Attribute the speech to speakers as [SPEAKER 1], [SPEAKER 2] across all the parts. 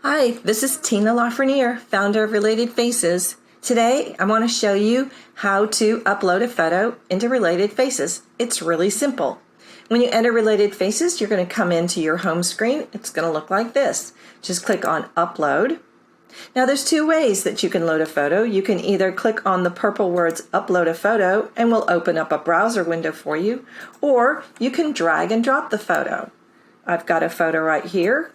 [SPEAKER 1] Hi, this is Tina Lafreniere, founder of Related Faces. Today, I want to show you how to upload a photo into Related Faces. It's really simple. When you enter Related Faces, you're going to come into your home screen. It's going to look like this. Just click on Upload. Now, there's two ways that you can load a photo. You can either click on the purple words Upload a Photo and we'll open up a browser window for you, or you can drag and drop the photo. I've got a photo right here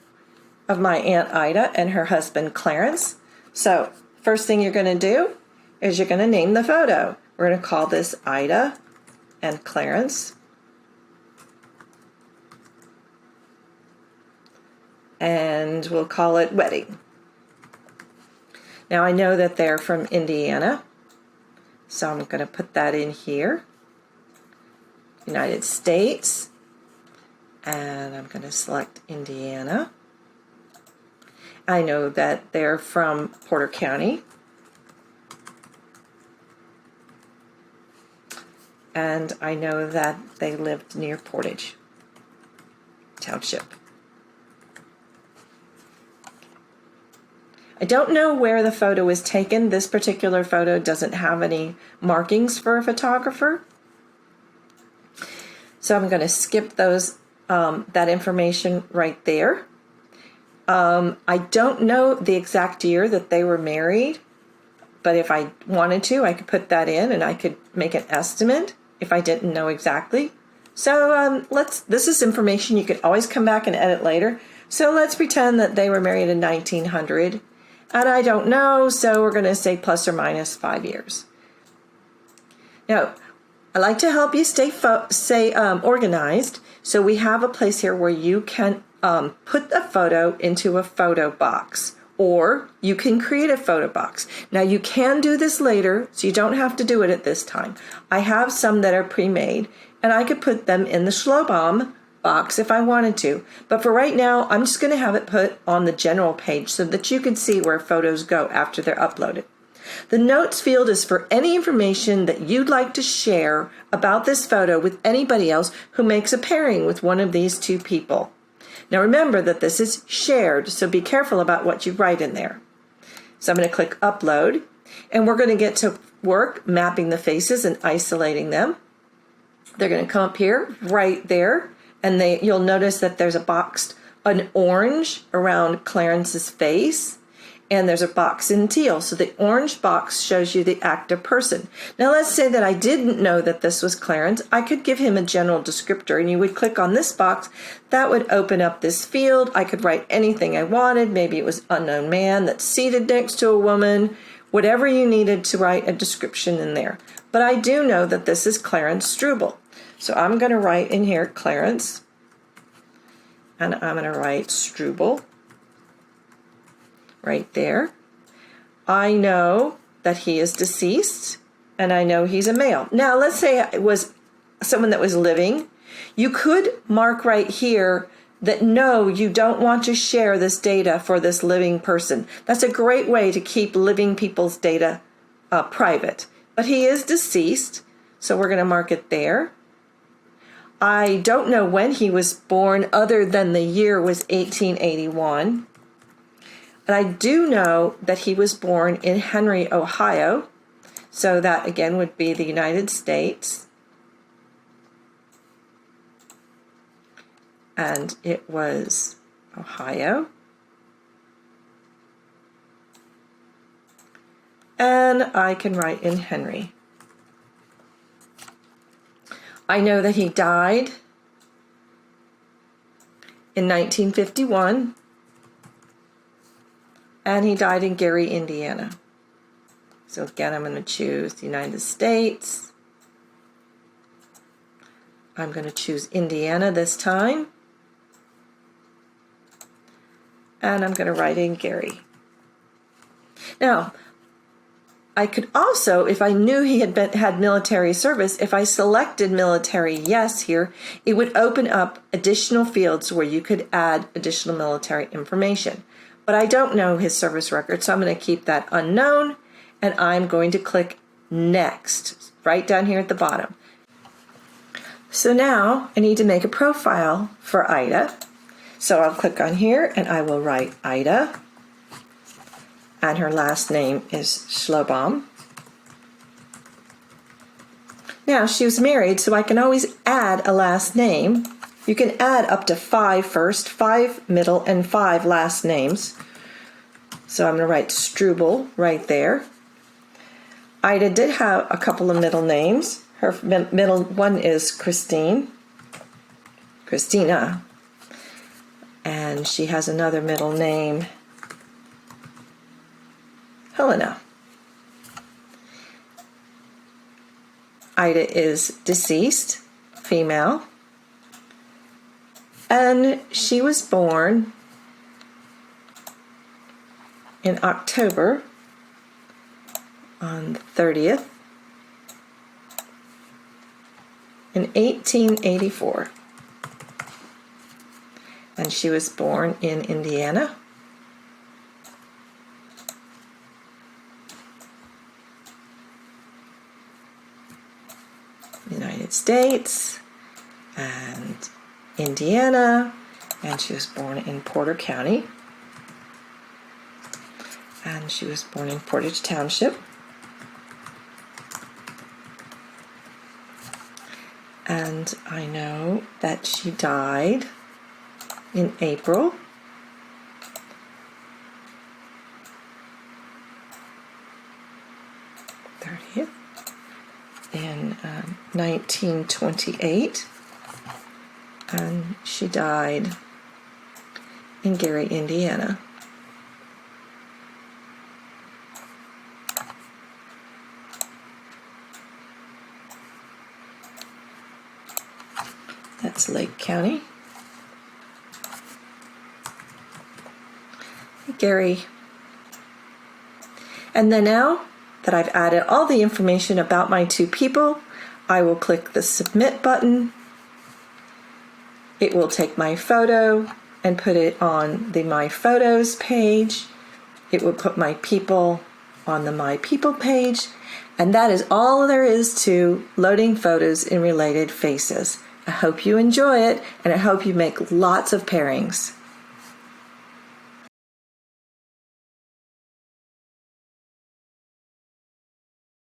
[SPEAKER 1] of my Aunt Ida and her husband Clarence. So first thing you're going to do is you're going to name the photo. We're going to call this Ida and Clarence. And we'll call it Wedding. Now I know that they're from Indiana, so I'm going to put that in here. United States. And I'm going to select Indiana. I know that they're from Porter County. And I know that they lived near Portage Township. I don't know where the photo was taken. This particular photo doesn't have any markings for a photographer. So I'm going to skip those that information right there. I don't know the exact year that they were married, but if I wanted to, I could put that in and I could make an estimate if I didn't know exactly. So this is information you could always come back and edit later. So let's pretend that they were married in 1900, and I don't know, so we're going to say plus or minus 5 years. Now, I like to help you stay organized, so we have a place here where you can put a photo into a photo box, or you can create a photo box. Now you can do this later, so you don't have to do it at this time. I have some that are pre-made, and I could put them in the Schlobomb box if I wanted to. But for right now, I'm just going to have it put on the general page so that you can see where photos go after they're uploaded. The notes field is for any information that you'd like to share about this photo with anybody else who makes a pairing with one of these two people. Now remember that this is shared, so be careful about what you write in there. So I'm going to click Upload, and we're going to get to work mapping the faces and isolating them. They're going to come up here, right there, and you'll notice that there's a box, an orange around Clarence's face, and there's a box in teal. So the orange box shows you the active person. Now let's say that I didn't know that this was Clarence. I could give him a general descriptor, and you would click on this box. That would open up this field. I could write anything I wanted. Maybe it was unknown man that's seated next to a woman, whatever you needed to write a description in there. But I do know that this is Clarence Struble. So I'm going to write in here Clarence, and I'm going to write Struble. Right there. I know that he is deceased, and I know he's a male. Now, let's say it was someone that was living. You could mark right here that no, you don't want to share this data for this living person. That's a great way to keep living people's data private. But he is deceased, so we're going to mark it there. I don't know when he was born other than the year was 1881. And I do know that he was born in Henry, Ohio. So that, again, would be the United States. And it was Ohio. And I can write in Henry. I know that he died in 1951. And he died in Gary, Indiana. So again, I'm going to choose the United States. I'm going to choose Indiana this time. And I'm going to write in Gary. Now, I could also, if I knew he had military service, if I selected military yes here, it would open up additional fields where you could add additional military information. But I don't know his service record, so I'm going to keep that unknown, and I'm going to click Next, right down here at the bottom. So now I need to make a profile for Ida. So I'll click on here and I will write Ida. and her last name is Schlobaum. Now, she was married, so I can always add a last name. You can add up to 5 first, 5 middle, and 5 last names. So I'm going to write Struble right there. Ida did have a couple of middle names. Her middle one is Christina. And she has another middle name, Helena. Ida is deceased, female, and she was born in October on the 30th in 1884. And she was born in Indiana. United States and Indiana, and she was born in Porter County, and she was born in Portage Township, and I know that she died in April in 1928, and she died in Gary, Indiana. That's Lake County. Gary. And then now that I've added all the information about my two people, I will click the Submit button. It will take my photo and put it on the My Photos page. It will put my people on the My People page. And that is all there is to loading photos in Related Faces. I hope you enjoy it, and I hope you make lots of pairings.